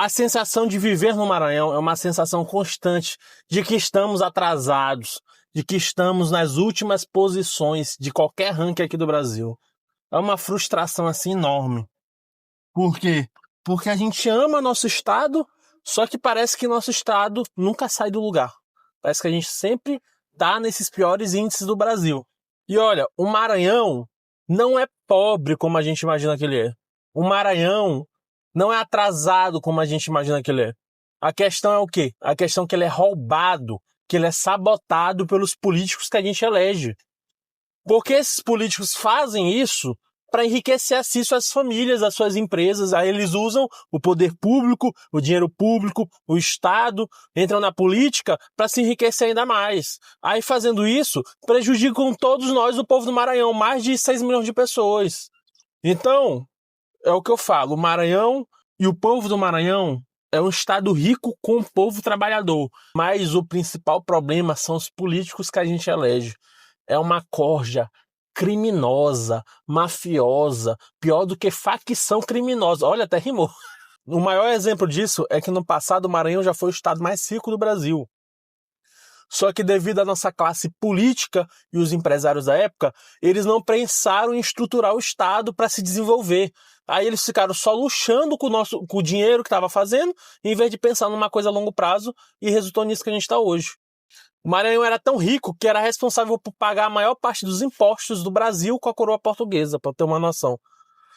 A sensação de viver no Maranhão é uma sensação constante de que estamos atrasados, de que estamos nas últimas posições de qualquer ranking aqui do Brasil. É uma frustração assim enorme. Por quê? Porque a gente ama nosso estado, só que parece que nosso estado nunca sai do lugar. Parece que a gente sempre está nesses piores índices do Brasil. E olha, o Maranhão não é pobre como a gente imagina que ele é. O Maranhão não é atrasado como a gente imagina que ele é. A questão é o quê? A questão é que ele é roubado, que ele é sabotado pelos políticos que a gente elege. Porque esses políticos fazem isso para enriquecer assim suas famílias, as suas empresas. Aí eles usam o poder público, o dinheiro público, o Estado, entram na política para se enriquecer ainda mais. Aí fazendo isso, prejudicam todos nós, o povo do Maranhão, mais de 6 milhões de pessoas. Então, é o que eu falo, o Maranhão e o povo do Maranhão é um estado rico com o povo trabalhador. Mas o principal problema são os políticos que a gente elege. É uma corja criminosa, mafiosa, pior do que facção criminosa. Olha, até rimou. O maior exemplo disso é que no passado o Maranhão já foi o estado mais rico do Brasil. Só que devido à nossa classe política e os empresários da época, eles não pensaram em estruturar o estado para se desenvolver. Aí eles ficaram só luxando com o dinheiro que estava fazendo, em vez de pensar numa coisa a longo prazo, e resultou nisso que a gente está hoje. O Maranhão era tão rico que era responsável por pagar a maior parte dos impostos do Brasil com a coroa portuguesa, para ter uma noção.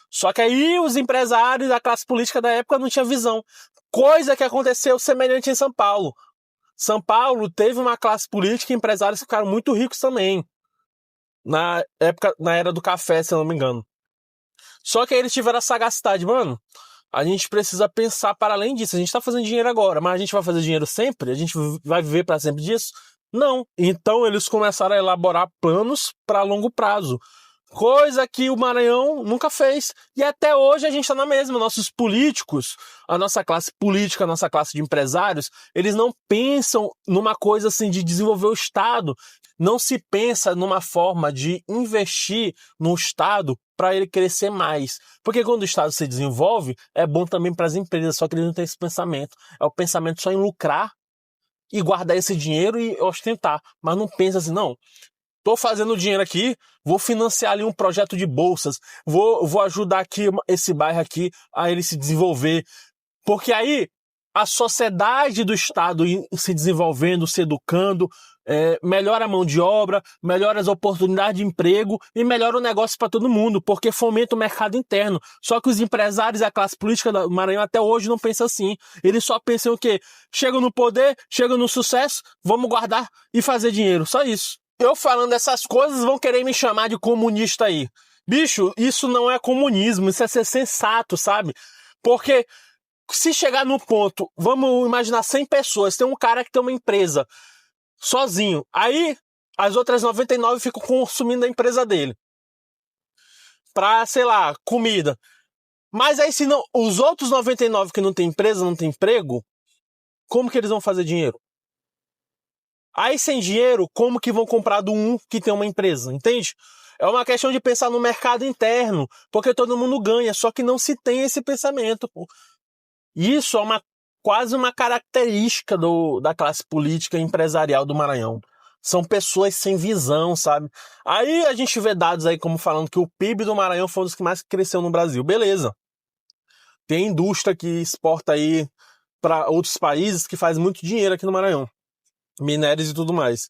Só que aí os empresários da classe política da época não tinham visão. Coisa que aconteceu semelhante em São Paulo. São Paulo teve uma classe política e empresários que ficaram muito ricos também. Na era do café, se eu não me engano. Só que aí eles tiveram a sagacidade, mano. A gente precisa pensar para além disso. A gente tá fazendo dinheiro agora, mas a gente vai fazer dinheiro sempre? A gente vai viver para sempre disso? Não. Então eles começaram a elaborar planos para longo prazo. Coisa que o Maranhão nunca fez. E até hoje a gente está na mesma. Nossos políticos, a nossa classe política, a nossa classe de empresários, eles não pensam numa coisa assim de desenvolver o Estado. Não se pensa numa forma de investir no Estado para ele crescer mais. Porque quando o Estado se desenvolve, é bom também para as empresas, só que eles não têm esse pensamento. É o pensamento só em lucrar e guardar esse dinheiro e ostentar. Mas não pensa assim, não. Tô fazendo dinheiro aqui, vou financiar ali um projeto de bolsas, vou ajudar aqui esse bairro aqui a ele se desenvolver. Porque aí a sociedade do Estado se desenvolvendo, se educando, melhora a mão de obra, melhora as oportunidades de emprego e melhora o negócio para todo mundo, porque fomenta o mercado interno. Só que os empresários e a classe política do Maranhão até hoje não pensam assim. Eles só pensam o quê? Chegam no poder, chegam no sucesso, vamos guardar e fazer dinheiro. Só isso. Eu falando essas coisas, vão querer me chamar de comunista aí. Bicho, isso não é comunismo, isso é ser sensato, sabe? Porque se chegar no ponto, vamos imaginar 100 pessoas, tem um cara que tem uma empresa sozinho, aí as outras 99 ficam consumindo a empresa dele. Pra, sei lá, comida. Mas aí se não, os outros 99 que não tem empresa, não tem emprego, como que eles vão fazer dinheiro? Aí, sem dinheiro, como que vão comprar do um que tem uma empresa, entende? É uma questão de pensar no mercado interno, porque todo mundo ganha, só que não se tem esse pensamento. Pô. Isso é quase uma característica da classe política e empresarial do Maranhão. São pessoas sem visão, sabe? Aí a gente vê dados aí como falando que o PIB do Maranhão foi um dos que mais cresceu no Brasil. Beleza. Tem indústria que exporta aí para outros países que faz muito dinheiro aqui no Maranhão. Minérios e tudo mais.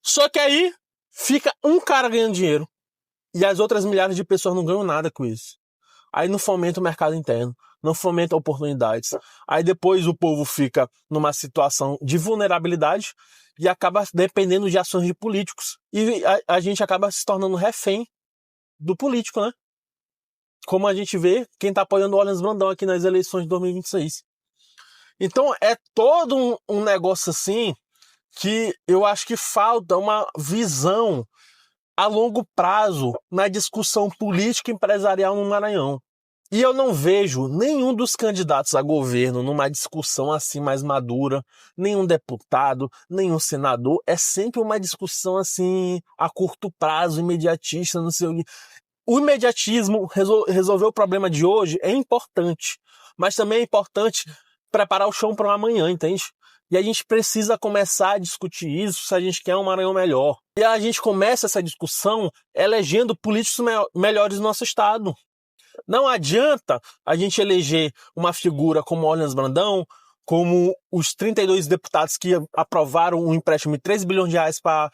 Só que aí fica um cara ganhando dinheiro e as outras milhares de pessoas não ganham nada com isso. Aí não fomenta o mercado interno, não fomenta oportunidades. Aí depois o povo fica numa situação de vulnerabilidade e acaba dependendo de ações de políticos. E a gente acaba se tornando refém do político, né? Como a gente vê quem tá apoiando o Orlando Brandão aqui nas eleições de 2026. Então é todo um negócio assim que eu acho que falta uma visão a longo prazo na discussão política e empresarial no Maranhão. E eu não vejo nenhum dos candidatos a governo numa discussão assim mais madura, nenhum deputado, nenhum senador. É sempre uma discussão assim a curto prazo, imediatista, não sei o que. O imediatismo resolver o problema de hoje é importante, mas também é importante preparar o chão para o amanhã, entende? E a gente precisa começar a discutir isso se a gente quer um Maranhão melhor. E a gente começa essa discussão elegendo políticos melhores do nosso estado. Não adianta a gente eleger uma figura como Orleans Brandão, como os 32 deputados que aprovaram um empréstimo de 3 bilhões de reais para a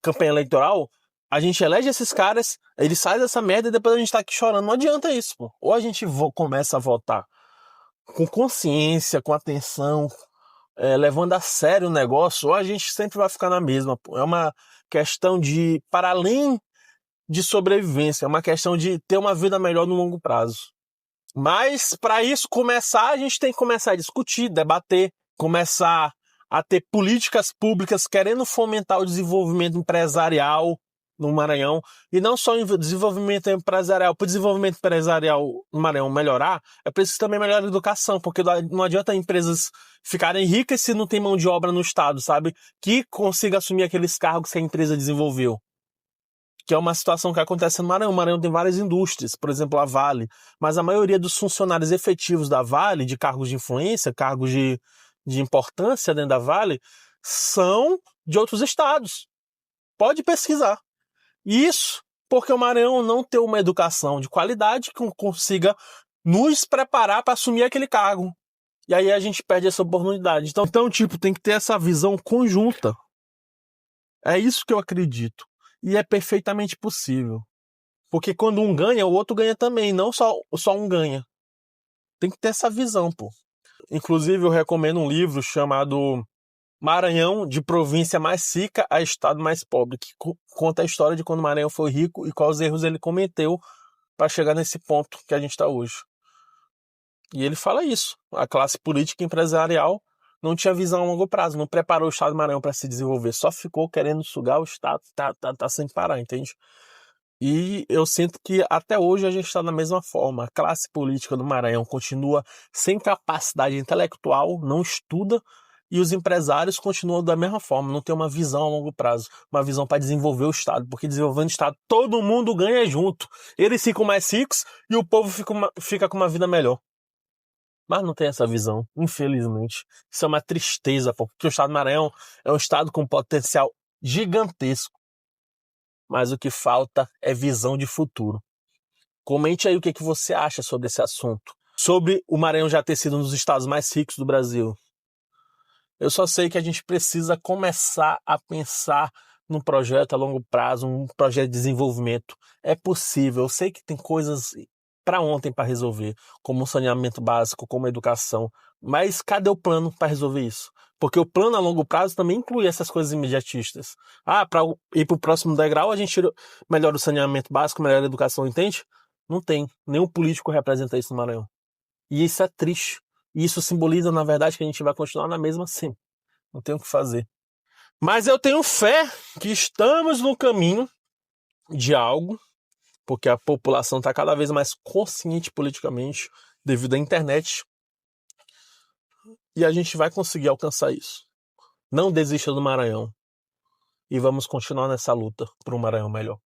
campanha eleitoral. A gente elege esses caras, eles saem dessa merda e depois a gente tá aqui chorando. Não adianta isso, pô. Ou a gente começa a votar com consciência, com atenção, levando a sério o negócio, ou a gente sempre vai ficar na mesma, pô. É uma questão de, para além de sobrevivência, é uma questão de ter uma vida melhor no longo prazo. Mas, para isso começar, a gente tem que começar a discutir, debater, começar a ter políticas públicas querendo fomentar o desenvolvimento empresarial no Maranhão. E não só o desenvolvimento empresarial. Para o desenvolvimento empresarial no Maranhão melhorar, é preciso também melhorar a educação, porque não adianta empresas ficarem ricas se não tem mão de obra no Estado, sabe? Que consiga assumir aqueles cargos que a empresa desenvolveu. Que é uma situação que acontece no Maranhão. O Maranhão tem várias indústrias, por exemplo, a Vale, mas a maioria dos funcionários efetivos da Vale, de cargos de influência, cargos de importância dentro da Vale, são de outros estados. Pode pesquisar. Isso porque o Maranhão não tem uma educação de qualidade que consiga nos preparar para assumir aquele cargo. E aí a gente perde essa oportunidade. Então, tem que ter essa visão conjunta. É isso que eu acredito. E é perfeitamente possível. Porque quando um ganha, o outro ganha também. Não só um ganha. Tem que ter essa visão, pô. Inclusive, eu recomendo um livro chamado Maranhão, de província mais rica a estado mais pobre, que conta a história de quando o Maranhão foi rico e quais erros ele cometeu para chegar nesse ponto que a gente está hoje. E ele fala isso. A classe política e empresarial não tinha visão a longo prazo, não preparou o estado do Maranhão para se desenvolver, só ficou querendo sugar o estado, tá sem parar, entende? E eu sinto que até hoje a gente está da mesma forma. A classe política do Maranhão continua sem capacidade intelectual, não estuda, e os empresários continuam da mesma forma, não tem uma visão a longo prazo, uma visão para desenvolver o Estado, porque desenvolvendo o Estado todo mundo ganha junto. Eles ficam mais ricos e o povo fica com uma vida melhor. Mas não tem essa visão, infelizmente. Isso é uma tristeza, porque o Estado do Maranhão é um Estado com potencial gigantesco. Mas o que falta é visão de futuro. Comente aí o que você acha sobre esse assunto. Sobre o Maranhão já ter sido um dos estados mais ricos do Brasil. Eu só sei que a gente precisa começar a pensar num projeto a longo prazo, um projeto de desenvolvimento. É possível, eu sei que tem coisas para ontem para resolver, como o saneamento básico, como a educação, mas cadê o plano para resolver isso? Porque o plano a longo prazo também inclui essas coisas imediatistas. Para ir para o próximo degrau, a gente melhora o saneamento básico, melhora a educação, entende? Não tem. Nenhum político representa isso no Maranhão. E isso é triste. E isso simboliza, na verdade, que a gente vai continuar na mesma sim. Não tem o que fazer. Mas eu tenho fé que estamos no caminho de algo, porque a população está cada vez mais consciente politicamente devido à internet. E a gente vai conseguir alcançar isso. Não desista do Maranhão. E vamos continuar nessa luta por um Maranhão melhor.